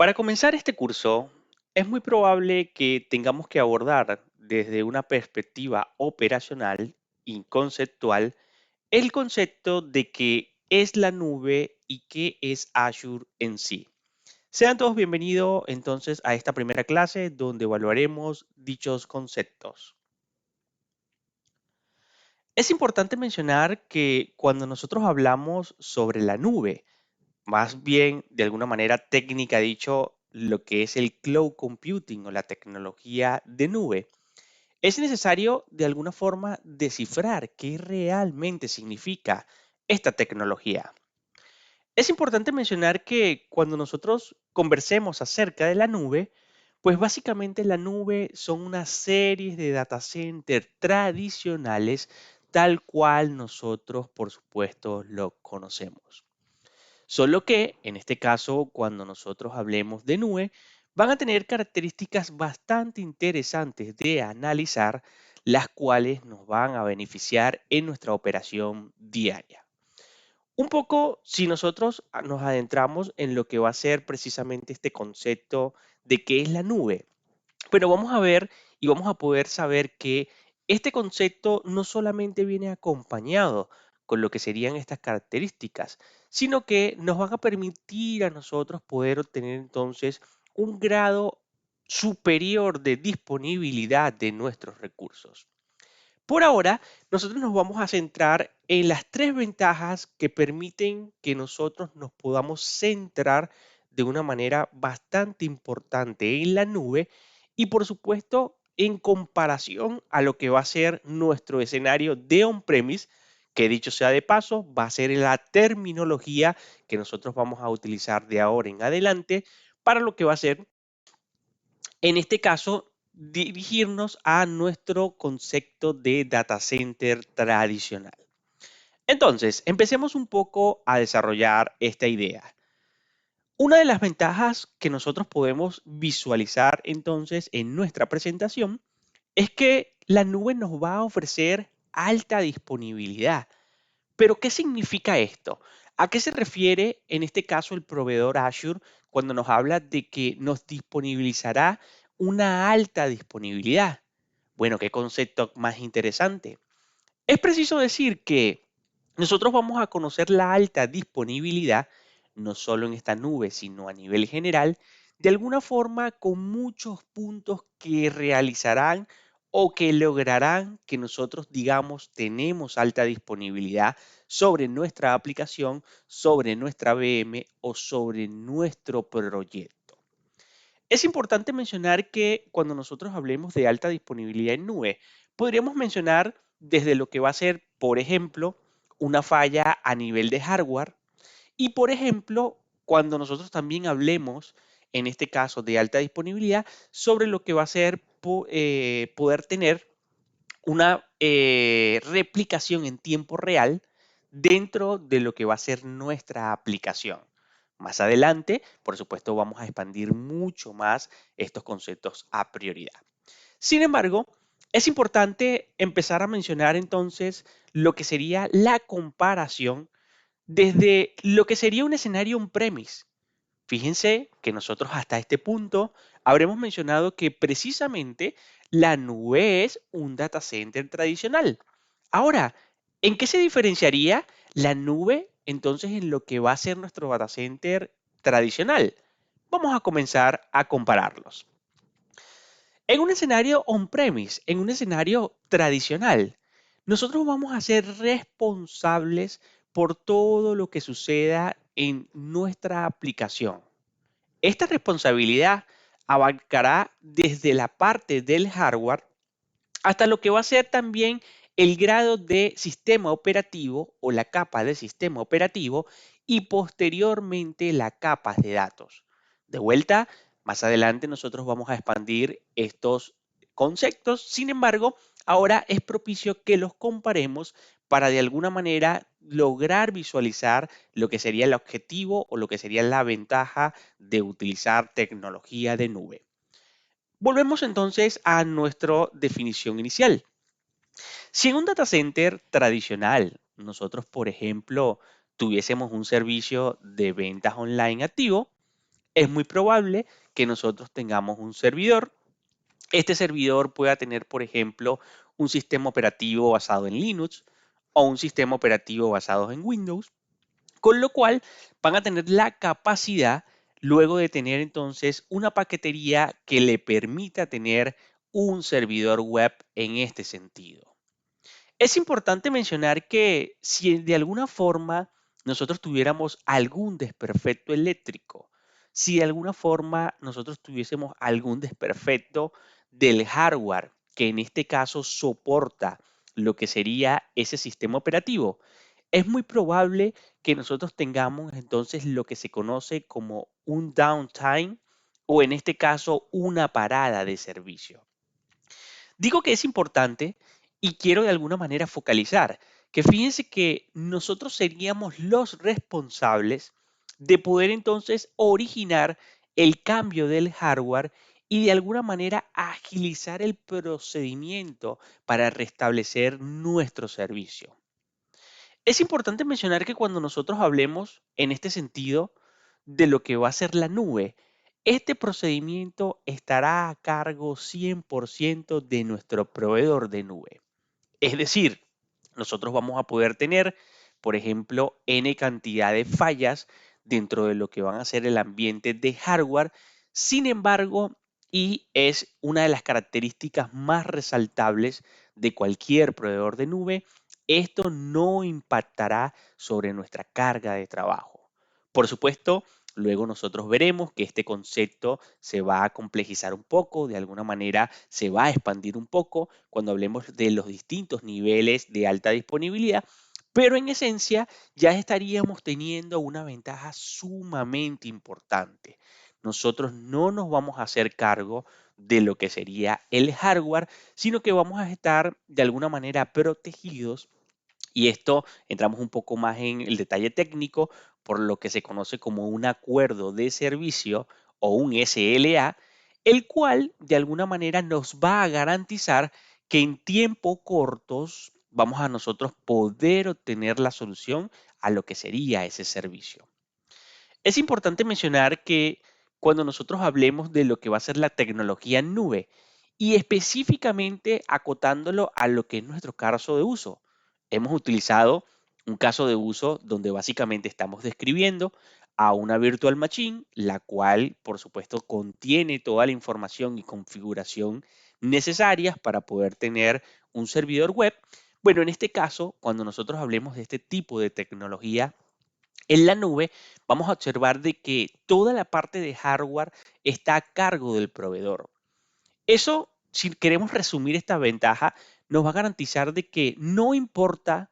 Para comenzar este curso, es muy probable que tengamos que abordar desde una perspectiva operacional y conceptual el concepto de qué es la nube y qué es Azure en sí. Sean todos bienvenidos entonces a esta primera clase donde evaluaremos dichos conceptos. Es importante mencionar que cuando nosotros hablamos sobre la nube, más bien de alguna manera técnica dicho, lo que es el cloud computing o la tecnología de nube, es necesario de alguna forma descifrar qué realmente significa esta tecnología. Es importante mencionar que cuando nosotros conversemos acerca de la nube, pues básicamente la nube son una serie de data centers tradicionales tal cual nosotros, por supuesto, lo conocemos. Solo que, en este caso, cuando nosotros hablemos de nube, van a tener características bastante interesantes de analizar, las cuales nos van a beneficiar en nuestra operación diaria. Un poco, si nosotros nos adentramos en lo que va a ser precisamente este concepto de qué es la nube, pero vamos a ver y vamos a poder saber que este concepto no solamente viene acompañado con lo que serían estas características, sino que nos van a permitir a nosotros poder obtener entonces un grado superior de disponibilidad de nuestros recursos. Por ahora, nosotros nos vamos a centrar en las tres ventajas que permiten que nosotros nos podamos centrar de una manera bastante importante en la nube y por supuesto en comparación a lo que va a ser nuestro escenario de on-premise, que dicho sea de paso, va a ser la terminología que nosotros vamos a utilizar de ahora en adelante para lo que va a ser en este caso, dirigirnos a nuestro concepto de data center tradicional. Entonces, empecemos un poco a desarrollar esta idea. Una de las ventajas que nosotros podemos visualizar entonces en nuestra presentación es que la nube nos va a ofrecer alta disponibilidad. Pero, ¿qué significa esto? ¿A qué se refiere en este caso el proveedor Azure cuando nos habla de que nos disponibilizará una alta disponibilidad? Bueno, qué concepto más interesante. Es preciso decir que nosotros vamos a conocer la alta disponibilidad, no solo en esta nube, sino a nivel general, de alguna forma con muchos puntos que realizarán o que lograrán que nosotros digamos tenemos alta disponibilidad sobre nuestra aplicación, sobre nuestra VM o sobre nuestro proyecto. Es importante mencionar que cuando nosotros hablemos de alta disponibilidad en nube, podríamos mencionar desde lo que va a ser, por ejemplo, una falla a nivel de hardware y, por ejemplo, cuando nosotros también hablemos, en este caso de alta disponibilidad, sobre lo que va a ser poder tener una replicación en tiempo real dentro de lo que va a ser nuestra aplicación. Más adelante, por supuesto, vamos a expandir mucho más estos conceptos a prioridad. Sin embargo, es importante empezar a mencionar entonces lo que sería la comparación desde lo que sería un escenario on-premise. Fíjense que nosotros hasta este punto habremos mencionado que precisamente la nube es un data center tradicional. Ahora, ¿en qué se diferenciaría la nube entonces en lo que va a ser nuestro data center tradicional? Vamos a comenzar a compararlos. En un escenario on-premise, en un escenario tradicional, nosotros vamos a ser responsables por todo lo que suceda en nuestra aplicación. Esta responsabilidad abarcará desde la parte del hardware hasta lo que va a ser también el grado de sistema operativo o la capa de sistema operativo y posteriormente la capa de datos. De vuelta, más adelante nosotros vamos a expandir estos conceptos. Sin embargo, ahora es propicio que los comparemos para de alguna manera lograr visualizar lo que sería el objetivo o lo que sería la ventaja de utilizar tecnología de nube. Volvemos entonces a nuestra definición inicial. Si en un data center tradicional nosotros, por ejemplo, tuviésemos un servicio de ventas online activo, es muy probable que nosotros tengamos un servidor. Este servidor pueda tener, por ejemplo, un sistema operativo basado en Linux o un sistema operativo basado en Windows, con lo cual van a tener la capacidad luego de tener entonces una paquetería que le permita tener un servidor web en este sentido. Es importante mencionar que si de alguna forma nosotros tuviéramos algún desperfecto eléctrico, si de alguna forma nosotros tuviésemos algún desperfecto del hardware, que en este caso soporta lo que sería ese sistema operativo, es muy probable que nosotros tengamos entonces lo que se conoce como un downtime o en este caso una parada de servicio. Digo que es importante y quiero de alguna manera focalizar que fíjense que nosotros seríamos los responsables de poder entonces originar el cambio del hardware y de alguna manera agilizar el procedimiento para restablecer nuestro servicio. Es importante mencionar que cuando nosotros hablemos en este sentido de lo que va a ser la nube, este procedimiento estará a cargo 100% de nuestro proveedor de nube. Es decir, nosotros vamos a poder tener, por ejemplo, n cantidad de fallas dentro de lo que van a ser el ambiente de hardware. Sin embargo, y es una de las características más resaltables de cualquier proveedor de nube, esto no impactará sobre nuestra carga de trabajo. Por supuesto, luego nosotros veremos que este concepto se va a complejizar un poco, de alguna manera se va a expandir un poco cuando hablemos de los distintos niveles de alta disponibilidad, pero en esencia ya estaríamos teniendo una ventaja sumamente importante. Nosotros no nos vamos a hacer cargo de lo que sería el hardware, sino que vamos a estar de alguna manera protegidos y esto entramos un poco más en el detalle técnico por lo que se conoce como un acuerdo de servicio o un SLA, el cual de alguna manera nos va a garantizar que en tiempo cortos vamos a nosotros poder obtener la solución a lo que sería ese servicio. Es importante mencionar que cuando nosotros hablemos de lo que va a ser la tecnología en nube y específicamente acotándolo a lo que es nuestro caso de uso, hemos utilizado un caso de uso donde básicamente estamos describiendo a una virtual machine, la cual por supuesto contiene toda la información y configuración necesarias para poder tener un servidor web. Bueno, en este caso, cuando nosotros hablemos de este tipo de tecnología, en la nube vamos a observar de que toda la parte de hardware está a cargo del proveedor. Eso, si queremos resumir esta ventaja, nos va a garantizar de que no importa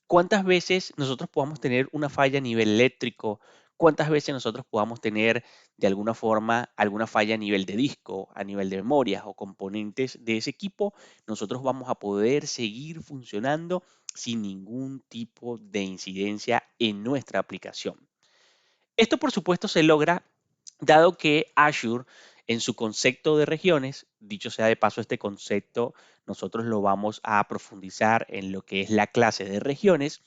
cuántas veces nosotros podamos tener una falla a nivel eléctrico, cuántas veces nosotros podamos tener de alguna forma alguna falla a nivel de disco, a nivel de memorias o componentes de ese equipo, nosotros vamos a poder seguir funcionando sin ningún tipo de incidencia en nuestra aplicación. Esto, por supuesto, se logra dado que Azure, en su concepto de regiones, dicho sea de paso, este concepto nosotros lo vamos a profundizar en lo que es la clase de regiones,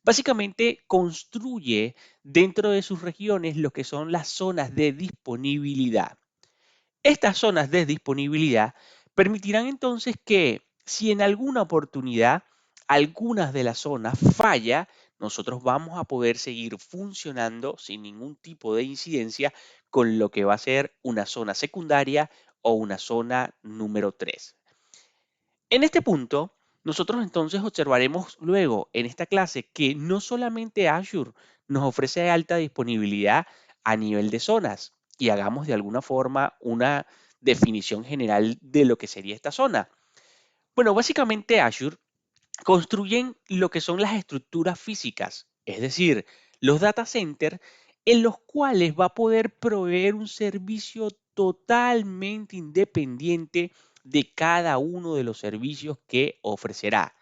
básicamente construye dentro de sus regiones lo que son las zonas de disponibilidad. Estas zonas de disponibilidad permitirán entonces que si en alguna oportunidad algunas de las zonas falla, nosotros vamos a poder seguir funcionando sin ningún tipo de incidencia con lo que va a ser una zona secundaria o una zona número 3. En este punto, nosotros entonces observaremos luego en esta clase que no solamente Azure nos ofrece alta disponibilidad a nivel de zonas y hagamos de alguna forma una definición general de lo que sería esta zona. Bueno, básicamente Azure construyen lo que son las estructuras físicas, es decir, los data centers en los cuales va a poder proveer un servicio totalmente independiente de cada uno de los servicios que ofrecerá.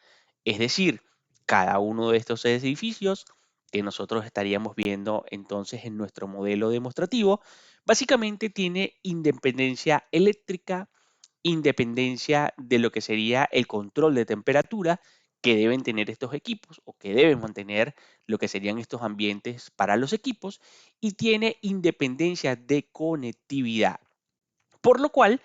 Es decir, cada uno de estos edificios que nosotros estaríamos viendo entonces en nuestro modelo demostrativo, básicamente tiene independencia eléctrica, independencia de lo que sería el control de temperatura, que deben tener estos equipos o que deben mantener lo que serían estos ambientes para los equipos y tiene independencia de conectividad. Por lo cual,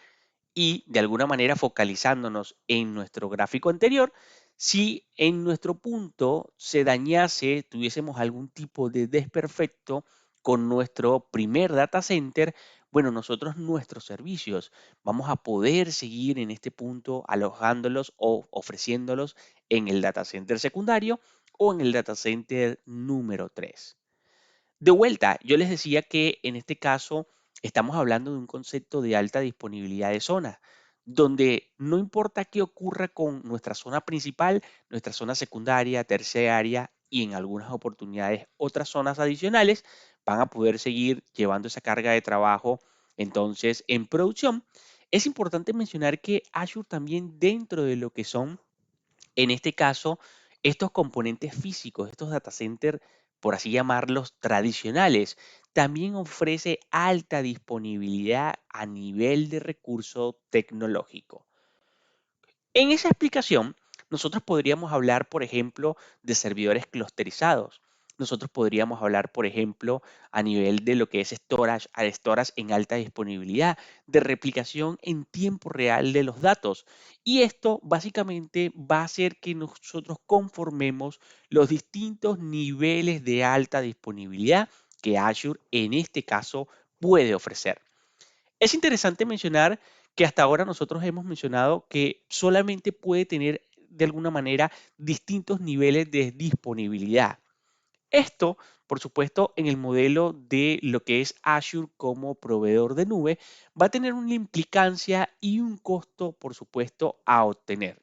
y de alguna manera focalizándonos en nuestro gráfico anterior, si en nuestro punto se dañase, tuviésemos algún tipo de desperfecto con nuestro primer data center, bueno, nosotros nuestros servicios vamos a poder seguir en este punto alojándolos o ofreciéndolos en el data center secundario o en el data center número 3. De vuelta, yo les decía que en este caso estamos hablando de un concepto de alta disponibilidad de zona, donde no importa qué ocurra con nuestra zona principal, nuestra zona secundaria, terciaria y en algunas oportunidades otras zonas adicionales, van a poder seguir llevando esa carga de trabajo entonces en producción. Es importante mencionar que Azure también dentro de lo que son en este caso, estos componentes físicos, estos data centers, por así llamarlos, tradicionales, también ofrece alta disponibilidad a nivel de recurso tecnológico. En esa explicación, nosotros podríamos hablar, por ejemplo, de servidores clusterizados. Nosotros podríamos hablar, por ejemplo, a nivel de lo que es storage, a storage en alta disponibilidad, de replicación en tiempo real de los datos. Y esto básicamente va a hacer que nosotros conformemos los distintos niveles de alta disponibilidad que Azure en este caso puede ofrecer. Es interesante mencionar que hasta ahora nosotros hemos mencionado que solamente puede tener de alguna manera distintos niveles de disponibilidad. Esto, por supuesto, en el modelo de lo que es Azure como proveedor de nube, va a tener una implicancia y un costo, por supuesto, a obtener.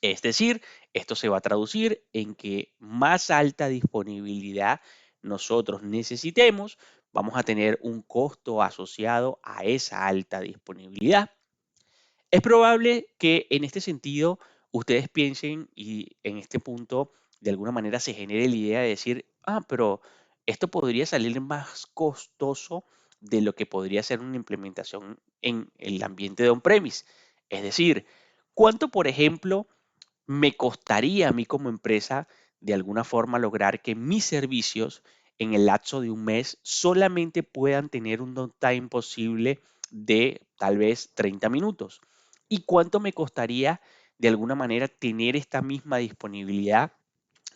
Es decir, esto se va a traducir en que más alta disponibilidad nosotros necesitemos, vamos a tener un costo asociado a esa alta disponibilidad. Es probable que en este sentido ustedes piensen y en este punto de alguna manera se genere la idea de decir, pero esto podría salir más costoso de lo que podría ser una implementación en el ambiente de on-premise. Es decir, ¿cuánto, por ejemplo, me costaría a mí como empresa de alguna forma lograr que mis servicios en el lapso de un mes solamente puedan tener un downtime posible de tal vez 30 minutos? ¿Y cuánto me costaría de alguna manera tener esta misma disponibilidad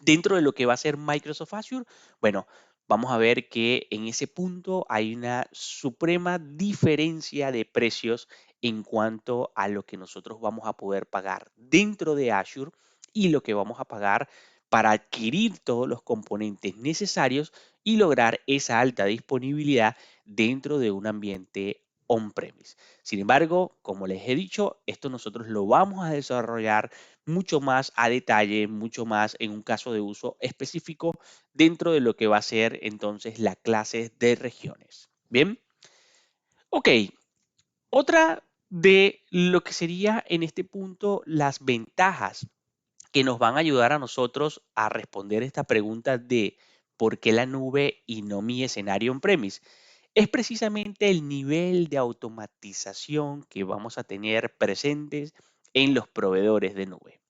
dentro de lo que va a ser Microsoft Azure? Bueno, vamos a ver que en ese punto hay una suprema diferencia de precios en cuanto a lo que nosotros vamos a poder pagar dentro de Azure y lo que vamos a pagar para adquirir todos los componentes necesarios y lograr esa alta disponibilidad dentro de un ambiente on-premise. Sin embargo, como les he dicho, esto nosotros lo vamos a desarrollar mucho más a detalle, mucho más en un caso de uso específico dentro de lo que va a ser entonces la clase de regiones. Bien, ok, otra de lo que sería en este punto las ventajas que nos van a ayudar a nosotros a responder esta pregunta de por qué la nube y no mi escenario on-premise es precisamente el nivel de automatización que vamos a tener presentes en los proveedores de nube.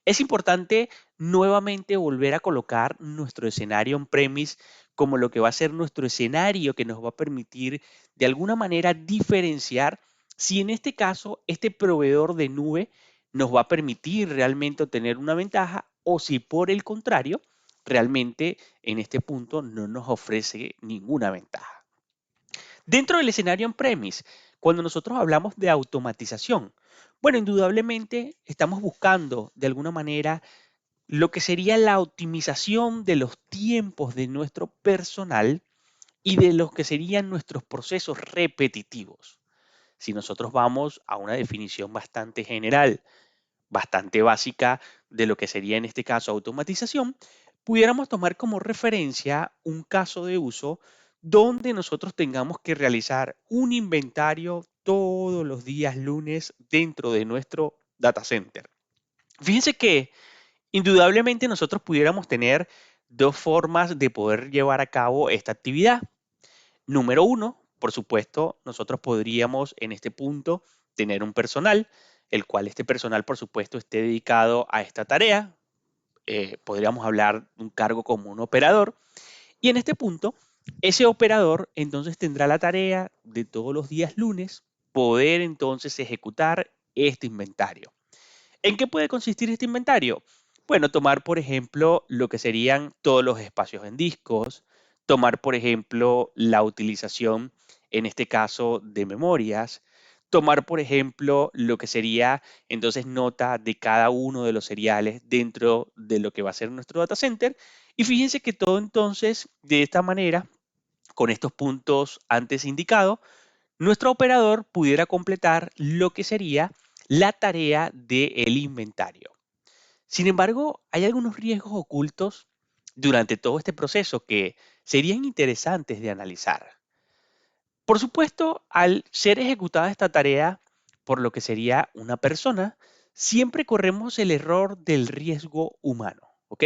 Es importante nuevamente volver a colocar nuestro escenario on-premise como lo que va a ser nuestro escenario que nos va a permitir de alguna manera diferenciar si en este caso este proveedor de nube nos va a permitir realmente obtener una ventaja o si por el contrario realmente en este punto no nos ofrece ninguna ventaja. Dentro del escenario on-premise, cuando nosotros hablamos de automatización, bueno, indudablemente estamos buscando de alguna manera lo que sería la optimización de los tiempos de nuestro personal y de lo que serían nuestros procesos repetitivos. Si nosotros vamos a una definición bastante general, bastante básica de lo que sería en este caso automatización, pudiéramos tomar como referencia un caso de uso donde nosotros tengamos que realizar un inventario todos los días lunes dentro de nuestro data center. Fíjense que indudablemente nosotros pudiéramos tener dos formas de poder llevar a cabo esta actividad. Número uno, por supuesto, nosotros podríamos en este punto tener un personal, el cual este personal, por supuesto, esté dedicado a esta tarea. podríamos hablar de un cargo como un operador. Y en este punto, ese operador entonces tendrá la tarea de todos los días lunes poder entonces ejecutar este inventario. ¿En qué puede consistir este inventario? Bueno, tomar, por ejemplo, lo que serían todos los espacios en discos, tomar, por ejemplo, la utilización, en este caso, de memorias, tomar, por ejemplo, lo que sería entonces nota de cada uno de los seriales dentro de lo que va a ser nuestro data center. Y fíjense que todo entonces, de esta manera, con estos puntos antes indicados, nuestro operador pudiera completar lo que sería la tarea del inventario. Sin embargo, hay algunos riesgos ocultos durante todo este proceso que serían interesantes de analizar. Por supuesto, al ser ejecutada esta tarea por lo que sería una persona, siempre corremos el error del riesgo humano, ¿ok?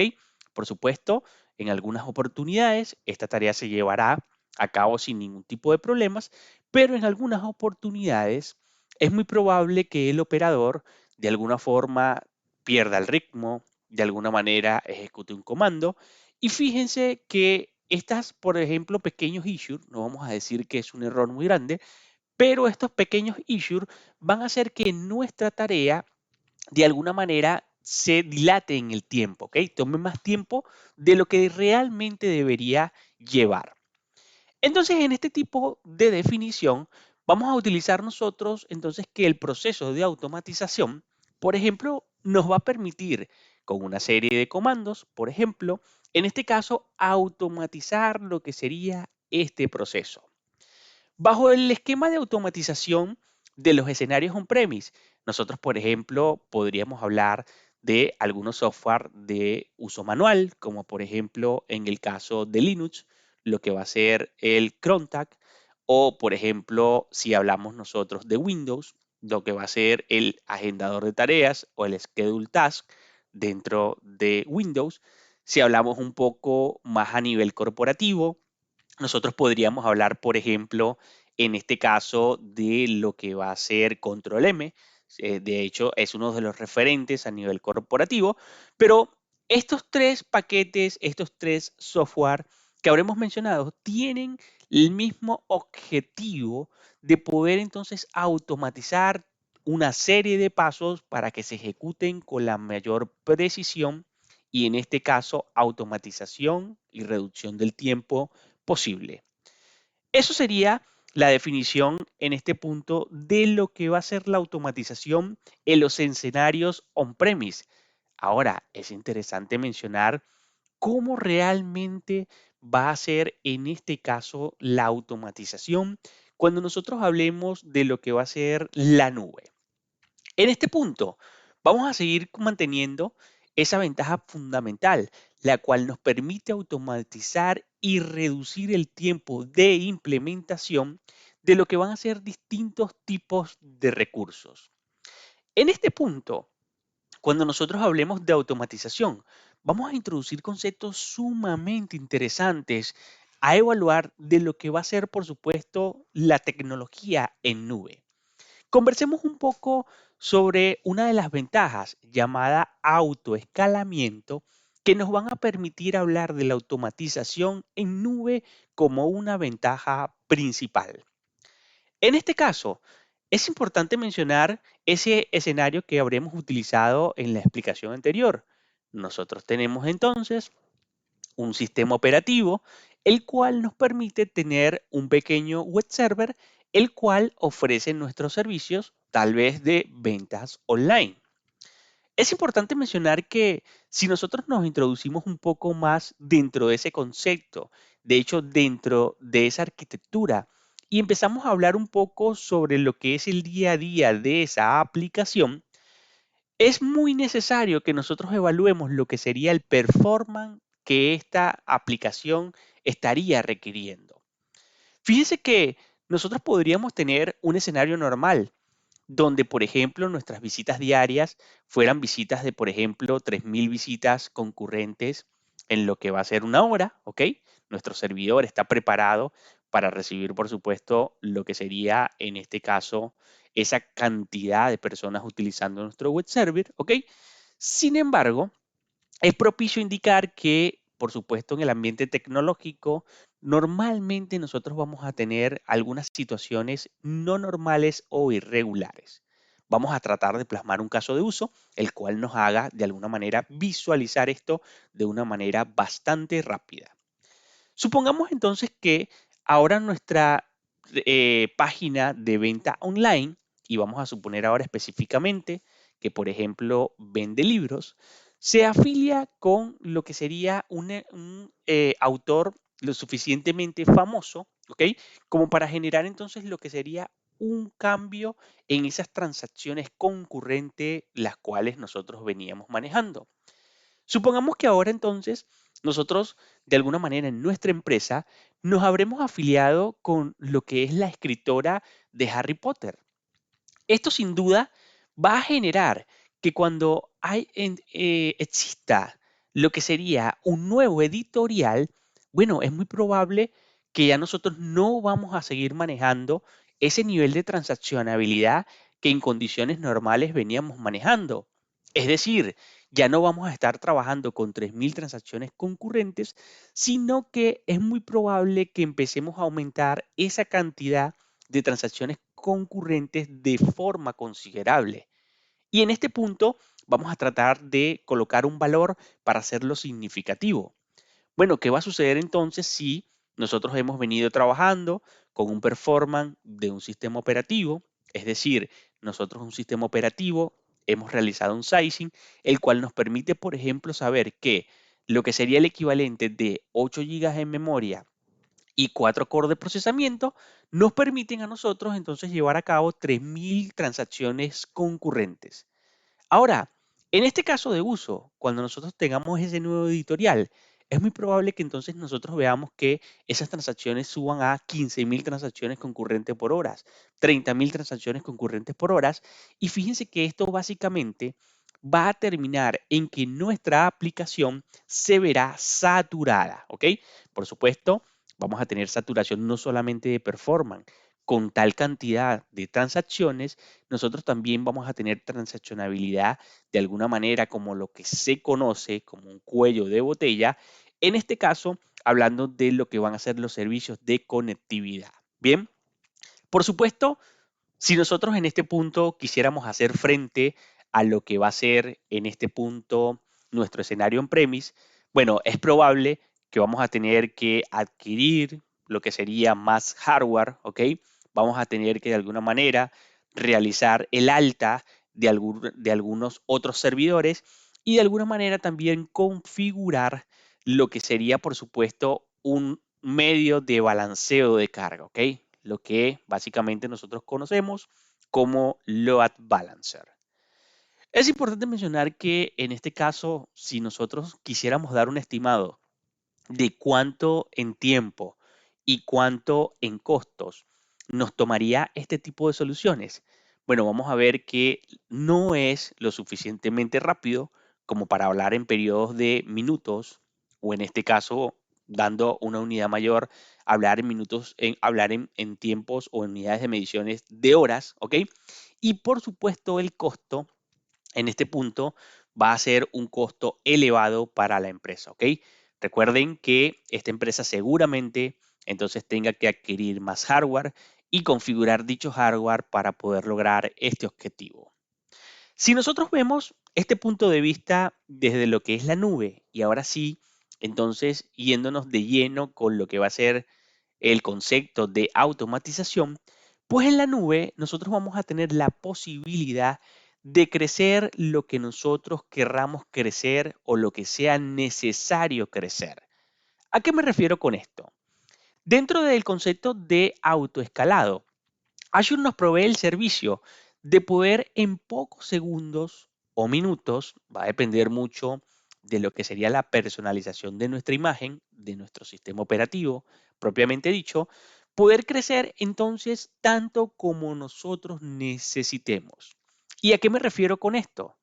Por supuesto, en algunas oportunidades esta tarea se llevará a cabo sin ningún tipo de problemas, pero en algunas oportunidades es muy probable que el operador de alguna forma pierda el ritmo, de alguna manera ejecute un comando y fíjense que estas, por ejemplo, pequeños issues, no vamos a decir que es un error muy grande, pero estos pequeños issues van a hacer que nuestra tarea de alguna manera se dilate en el tiempo, ¿ok? Tome más tiempo de lo que realmente debería llevar. Entonces, en este tipo de definición, vamos a utilizar nosotros entonces que el proceso de automatización, por ejemplo, nos va a permitir con una serie de comandos, por ejemplo, en este caso, automatizar lo que sería este proceso. Bajo el esquema de automatización de los escenarios on-premise, nosotros, por ejemplo, podríamos hablar de algunos software de uso manual, como por ejemplo en el caso de Linux, lo que va a ser el Crontac, o por ejemplo, si hablamos nosotros de Windows, lo que va a ser el agendador de tareas o el Schedule Task dentro de Windows. Si hablamos un poco más a nivel corporativo, nosotros podríamos hablar, por ejemplo, en este caso de lo que va a ser Control M. De hecho, es uno de los referentes a nivel corporativo, pero estos tres paquetes, estos tres software que habremos mencionado, tienen el mismo objetivo de poder entonces automatizar una serie de pasos para que se ejecuten con la mayor precisión y en este caso automatización y reducción del tiempo posible. Eso sería la definición en este punto de lo que va a ser la automatización en los escenarios on-premise. Ahora, es interesante mencionar cómo realmente va a ser en este caso la automatización cuando nosotros hablemos de lo que va a ser la nube. En este punto, vamos a seguir manteniendo esa ventaja fundamental, la cual nos permite automatizar y reducir el tiempo de implementación de lo que van a ser distintos tipos de recursos. En este punto, cuando nosotros hablemos de automatización, vamos a introducir conceptos sumamente interesantes a evaluar de lo que va a ser, por supuesto, la tecnología en nube. Conversemos un poco sobre una de las ventajas llamada autoescalamiento que nos van a permitir hablar de la automatización en nube como una ventaja principal. En este caso, es importante mencionar ese escenario que habremos utilizado en la explicación anterior. Nosotros tenemos entonces un sistema operativo, el cual nos permite tener un pequeño web server, el cual ofrece nuestros servicios, tal vez de ventas online. Es importante mencionar que si nosotros nos introducimos un poco más dentro de ese concepto, de hecho dentro de esa arquitectura, y empezamos a hablar un poco sobre lo que es el día a día de esa aplicación, es muy necesario que nosotros evaluemos lo que sería el performance que esta aplicación estaría requiriendo. Fíjense que nosotros podríamos tener un escenario normal donde, por ejemplo, nuestras visitas diarias fueran visitas de, por ejemplo, 3.000 visitas concurrentes en lo que va a ser una hora, ¿ok? Nuestro servidor está preparado para recibir, por supuesto, lo que sería, en este caso, esa cantidad de personas utilizando nuestro web server, ¿ok? Sin embargo, Es propicio indicar que, por supuesto, en el ambiente tecnológico, normalmente nosotros vamos a tener algunas situaciones no normales o irregulares. Vamos a tratar de plasmar un caso de uso, el cual nos haga de alguna manera visualizar esto de una manera bastante rápida. Supongamos entonces que ahora nuestra página de venta online, y vamos a suponer ahora específicamente que, por ejemplo, vende libros, se afilia con lo que sería un autor lo suficientemente famoso, ¿ok? Como para generar entonces lo que sería un cambio en esas transacciones concurrentes las cuales nosotros veníamos manejando. Supongamos que ahora entonces nosotros de alguna manera en nuestra empresa nos habremos afiliado con lo que es la escritora de Harry Potter. Esto sin duda va a generar que cuando exista lo que sería un nuevo editorial, bueno, es muy probable que ya nosotros no vamos a seguir manejando ese nivel de transaccionabilidad que en condiciones normales veníamos manejando. Es decir, ya no vamos a estar trabajando con 3.000 transacciones concurrentes, sino que es muy probable que empecemos a aumentar esa cantidad de transacciones concurrentes de forma considerable. Y en este punto vamos a tratar de colocar un valor para hacerlo significativo. Bueno, ¿qué va a suceder entonces si nosotros hemos venido trabajando con un performance de un sistema operativo? Es decir, nosotros un sistema operativo hemos realizado un sizing, el cual nos permite, por ejemplo, saber que lo que sería el equivalente de 8 gigas en memoria y 4 cores de procesamiento nos permiten a nosotros entonces llevar a cabo 3.000 transacciones concurrentes. Ahora, en este caso de uso, cuando nosotros tengamos ese nuevo editorial, es muy probable que entonces nosotros veamos que esas transacciones suban a 15.000 transacciones concurrentes por horas, 30.000 transacciones concurrentes por horas, y fíjense que esto básicamente va a terminar en que nuestra aplicación se verá saturada, ¿ok? Por supuesto, vamos a tener saturación no solamente de performance, con tal cantidad de transacciones, nosotros también vamos a tener transaccionabilidad de alguna manera como lo que se conoce como un cuello de botella, en este caso hablando de lo que van a ser los servicios de conectividad. Bien, por supuesto, si nosotros en este punto quisiéramos hacer frente a lo que va a ser en este punto nuestro escenario on-premise, bueno, es probable que vamos a tener que adquirir lo que sería más hardware, ¿ok? Vamos a tener que de alguna manera realizar el alta de algunos otros servidores y de alguna manera también configurar lo que sería, por supuesto, un medio de balanceo de carga, ¿ok? Lo que básicamente nosotros conocemos como load balancer. Es importante mencionar que en este caso, si nosotros quisiéramos dar un estimado de cuánto en tiempo y cuánto en costos nos tomaría este tipo de soluciones, bueno, vamos a ver que no es lo suficientemente rápido como para hablar en periodos de minutos o en este caso, dando una unidad mayor, hablar en minutos, hablar en tiempos o en unidades de mediciones de horas, ¿ok? Y por supuesto el costo en este punto va a ser un costo elevado para la empresa, ¿ok? Recuerden que esta empresa seguramente entonces tenga que adquirir más hardware y configurar dicho hardware para poder lograr este objetivo. Si nosotros vemos este punto de vista desde lo que es la nube y ahora sí, entonces yéndonos de lleno con lo que va a ser el concepto de automatización, pues en la nube nosotros vamos a tener la posibilidad de crecer lo que nosotros querramos crecer o lo que sea necesario crecer. ¿A qué me refiero con esto? Dentro del concepto de autoescalado, Azure nos provee el servicio de poder en pocos segundos o minutos, va a depender mucho de lo que sería la personalización de nuestra imagen, de nuestro sistema operativo, propiamente dicho, poder crecer entonces tanto como nosotros necesitemos. ¿Y a qué me refiero con esto?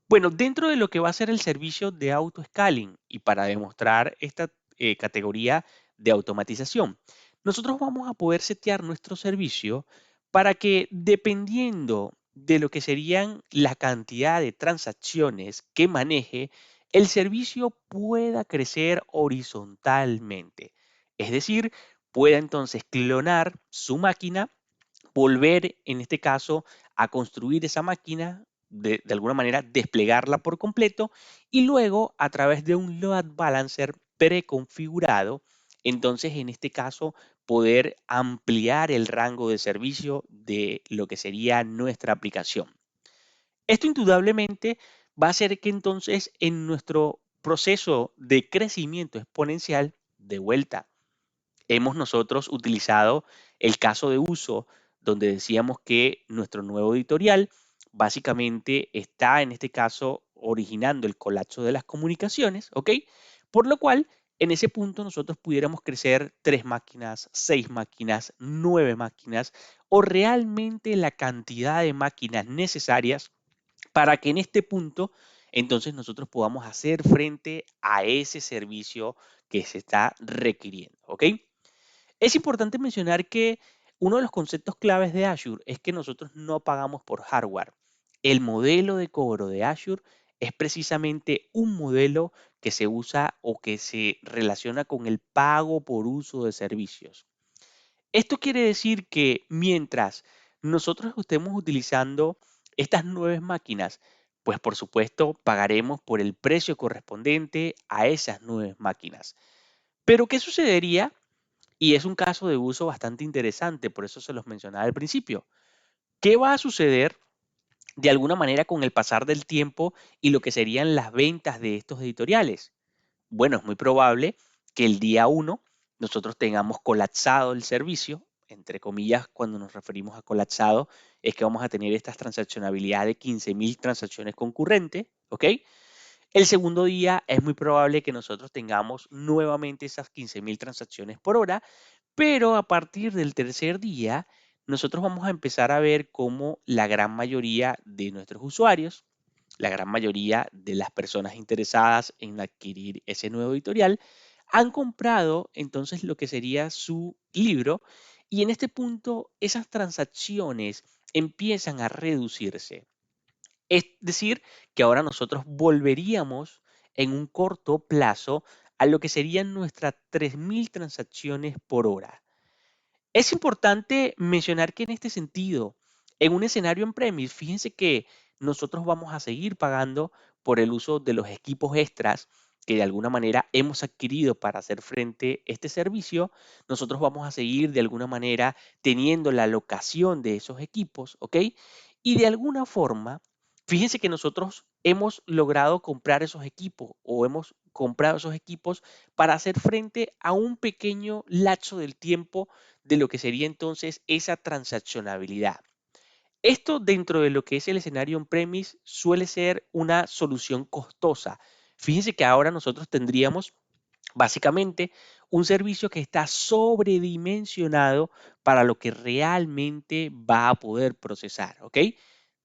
Bueno, dentro de lo que va a ser el servicio de auto-scaling y para demostrar esta categoría de automatización, nosotros vamos a poder setear nuestro servicio para que dependiendo de lo que serían la cantidad de transacciones que maneje, el servicio pueda crecer horizontalmente. Es decir, pueda entonces clonar su máquina, volver en este caso a construir esa máquina, de alguna manera desplegarla por completo y luego a través de un load balancer preconfigurado, entonces en este caso poder ampliar el rango de servicio de lo que sería nuestra aplicación. Esto indudablemente va a hacer que entonces en nuestro proceso de crecimiento exponencial, de vuelta, hemos nosotros utilizado el caso de uso donde decíamos que nuestro nuevo editorial básicamente está en este caso originando el colapso de las comunicaciones, ¿ok? Por lo cual, en ese punto nosotros pudiéramos crecer 3 máquinas, 6 máquinas, 9 máquinas o realmente la cantidad de máquinas necesarias para que en este punto entonces nosotros podamos hacer frente a ese servicio que se está requiriendo, ¿ok? Es importante mencionar que uno de los conceptos claves de Azure es que nosotros no pagamos por hardware. El modelo de cobro de Azure es precisamente un modelo que se usa o que se relaciona con el pago por uso de servicios. Esto quiere decir que mientras nosotros estemos utilizando estas 9 máquinas, pues por supuesto pagaremos por el precio correspondiente a esas 9 máquinas. Pero ¿qué sucedería? Y es un caso de uso bastante interesante, por eso se los mencionaba al principio. ¿Qué va a suceder de alguna manera con el pasar del tiempo y lo que serían las ventas de estos editoriales? Bueno, es muy probable que el día uno nosotros tengamos colapsado el servicio, entre comillas, cuando nos referimos a colapsado, es que vamos a tener esta transaccionabilidad de 15.000 transacciones concurrentes, ¿ok? El segundo día es muy probable que nosotros tengamos nuevamente esas 15.000 transacciones por hora, pero a partir del tercer día, nosotros vamos a empezar a ver cómo la gran mayoría de nuestros usuarios, la gran mayoría de las personas interesadas en adquirir ese nuevo editorial, han comprado entonces lo que sería su libro y en este punto esas transacciones empiezan a reducirse. Es decir, que ahora nosotros volveríamos en un corto plazo a lo que serían nuestras 3.000 transacciones por hora. Es importante mencionar que en este sentido, en un escenario en premise, fíjense que nosotros vamos a seguir pagando por el uso de los equipos extras que de alguna manera hemos adquirido para hacer frente a este servicio. Nosotros vamos a seguir de alguna manera teniendo la locación de esos equipos, ¿ok? Y de alguna forma, fíjense que nosotros hemos logrado comprar esos equipos o hemos comprado esos equipos para hacer frente a un pequeño lapso del tiempo de lo que sería entonces esa transaccionabilidad. Esto dentro de lo que es el escenario on-premise suele ser una solución costosa. Fíjense que ahora nosotros tendríamos básicamente un servicio que está sobredimensionado para lo que realmente va a poder procesar, ¿ok?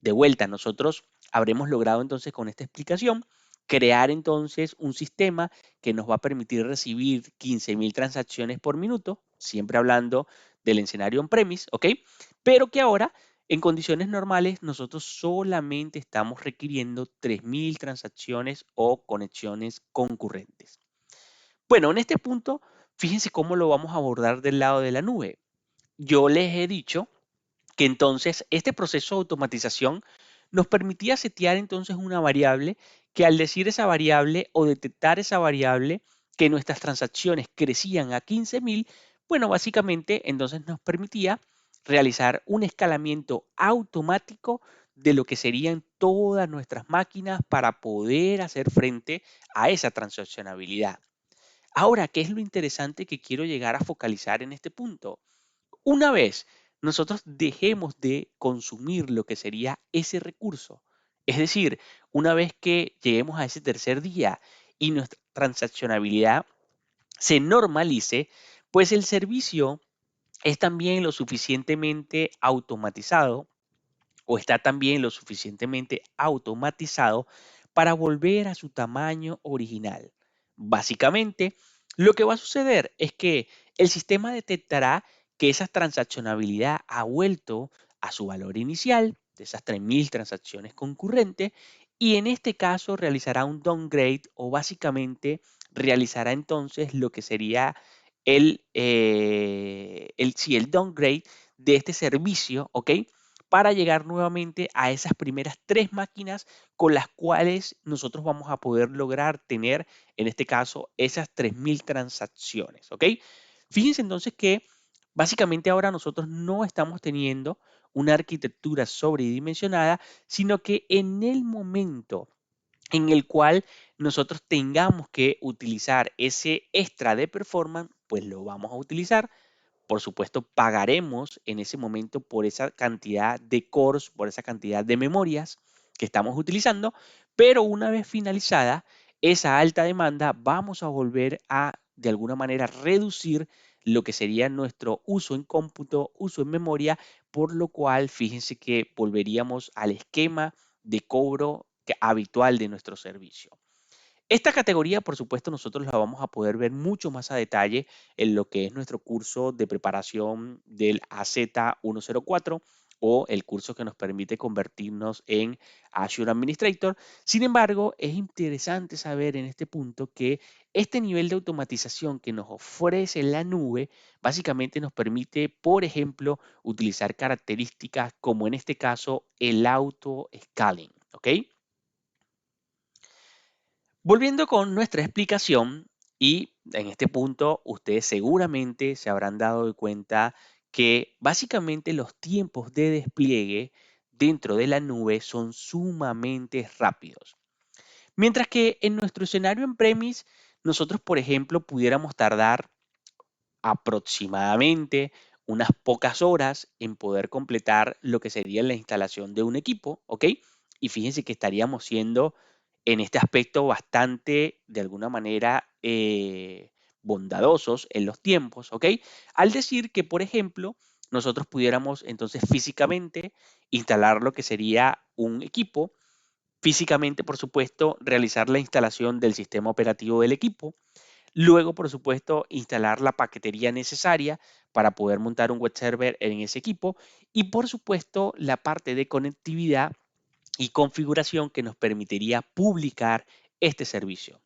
De vuelta, nosotros habremos logrado entonces con esta explicación crear entonces un sistema que nos va a permitir recibir 15.000 transacciones por minuto, siempre hablando del escenario on-premise, ¿ok? Pero que ahora en condiciones normales nosotros solamente estamos requiriendo 3.000 transacciones o conexiones concurrentes. Bueno, en este punto, fíjense cómo lo vamos a abordar del lado de la nube. Yo les he dicho que entonces este proceso de automatización nos permitía setear entonces una variable que al decir esa variable o detectar esa variable que nuestras transacciones crecían a 15.000, bueno, básicamente entonces nos permitía realizar un escalamiento automático de lo que serían todas nuestras máquinas para poder hacer frente a esa transaccionabilidad. Ahora, ¿qué es lo interesante que quiero llegar a focalizar en este punto? Una vez nosotros dejemos de consumir lo que sería ese recurso, es decir, una vez que lleguemos a ese tercer día y nuestra transaccionabilidad se normalice, pues el servicio es también lo suficientemente automatizado o está también lo suficientemente automatizado para volver a su tamaño original. Básicamente, lo que va a suceder es que el sistema detectará que esa transaccionabilidad ha vuelto a su valor inicial, de esas 3.000 transacciones concurrentes, y en este caso realizará un downgrade o básicamente realizará entonces lo que sería el downgrade de este servicio, ¿ok? Para llegar nuevamente a esas primeras tres máquinas con las cuales nosotros vamos a poder lograr tener, en este caso, esas 3.000 transacciones, ¿ok? Fíjense entonces que básicamente ahora nosotros no estamos teniendo una arquitectura sobredimensionada, sino que en el momento en el cual nosotros tengamos que utilizar ese extra de performance, pues lo vamos a utilizar. Por supuesto, pagaremos en ese momento por esa cantidad de cores, por esa cantidad de memorias que estamos utilizando, pero una vez finalizada esa alta demanda, vamos a volver a, de alguna manera, reducir lo que sería nuestro uso en cómputo, uso en memoria, por lo cual fíjense que volveríamos al esquema de cobro habitual de nuestro servicio. Esta categoría, por supuesto, nosotros la vamos a poder ver mucho más a detalle en lo que es nuestro curso de preparación del AZ104 o el curso que nos permite convertirnos en Azure Administrator. Sin embargo, es interesante saber en este punto que este nivel de automatización que nos ofrece la nube básicamente nos permite, por ejemplo, utilizar características como en este caso el auto scaling, ¿ok? Volviendo con nuestra explicación, y en este punto ustedes seguramente se habrán dado de cuenta que básicamente los tiempos de despliegue dentro de la nube son sumamente rápidos. Mientras que en nuestro escenario en premise, nosotros, por ejemplo, pudiéramos tardar aproximadamente unas pocas horas en poder completar lo que sería la instalación de un equipo, ¿ok? Y fíjense que estaríamos siendo en este aspecto bastante, de alguna manera, bondadosos en los tiempos, ¿ok? Al decir que, por ejemplo, nosotros pudiéramos entonces físicamente instalar lo que sería un equipo, físicamente, por supuesto, realizar la instalación del sistema operativo del equipo. Luego, por supuesto, instalar la paquetería necesaria para poder montar un web server en ese equipo y, por supuesto, la parte de conectividad y configuración que nos permitiría publicar este servicio.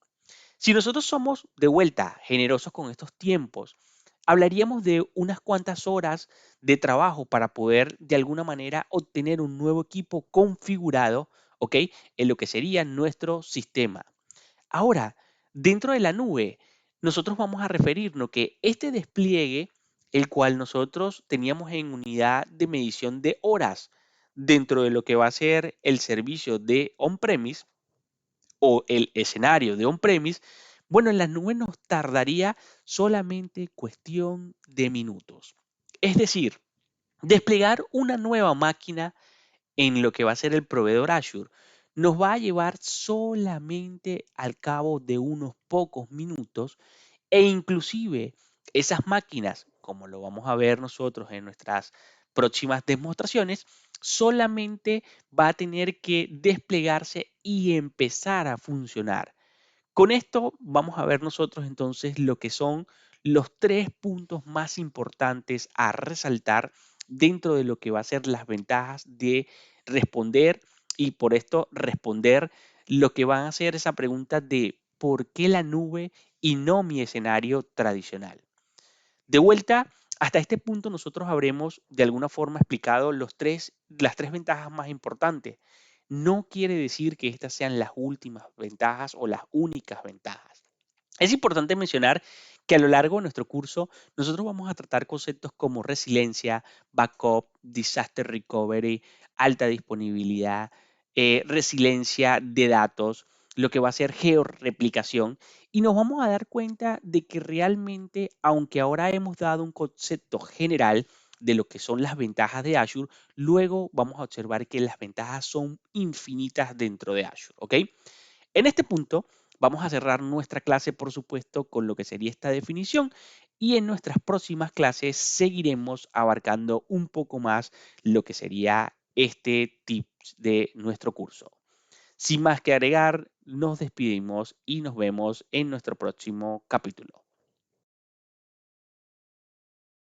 Si nosotros somos de vuelta generosos con estos tiempos, hablaríamos de unas cuantas horas de trabajo para poder de alguna manera obtener un nuevo equipo configurado, ¿ok? En lo que sería nuestro sistema. Ahora, dentro de la nube, nosotros vamos a referirnos que este despliegue, el cual nosotros teníamos en unidad de medición de horas dentro de lo que va a ser el servicio de on-premise o el escenario de on-premise, bueno, en la nube nos tardaría solamente cuestión de minutos. Es decir, desplegar una nueva máquina en lo que va a ser el proveedor Azure, nos va a llevar solamente al cabo de unos pocos minutos e inclusive esas máquinas, como lo vamos a ver nosotros en nuestras próximas demostraciones, solamente va a tener que desplegarse y empezar a funcionar. Con esto vamos a ver nosotros entonces lo que son los tres puntos más importantes a resaltar dentro de lo que va a ser las ventajas de responder y por esto responder lo que van a ser esa pregunta de ¿por qué la nube y no mi escenario tradicional? De vuelta, hasta este punto nosotros habremos de alguna forma explicado las tres ventajas más importantes. No quiere decir que estas sean las últimas ventajas o las únicas ventajas. Es importante mencionar que a lo largo de nuestro curso nosotros vamos a tratar conceptos como resiliencia, backup, disaster recovery, alta disponibilidad, resiliencia de datos, lo que va a ser georreplicación y nos vamos a dar cuenta de que realmente, aunque ahora hemos dado un concepto general de lo que son las ventajas de Azure, luego vamos a observar que las ventajas son infinitas dentro de Azure, ¿ok? En este punto vamos a cerrar nuestra clase, por supuesto, con lo que sería esta definición y en nuestras próximas clases seguiremos abarcando un poco más lo que sería este tips de nuestro curso. Sin más que agregar, nos despedimos y nos vemos en nuestro próximo capítulo.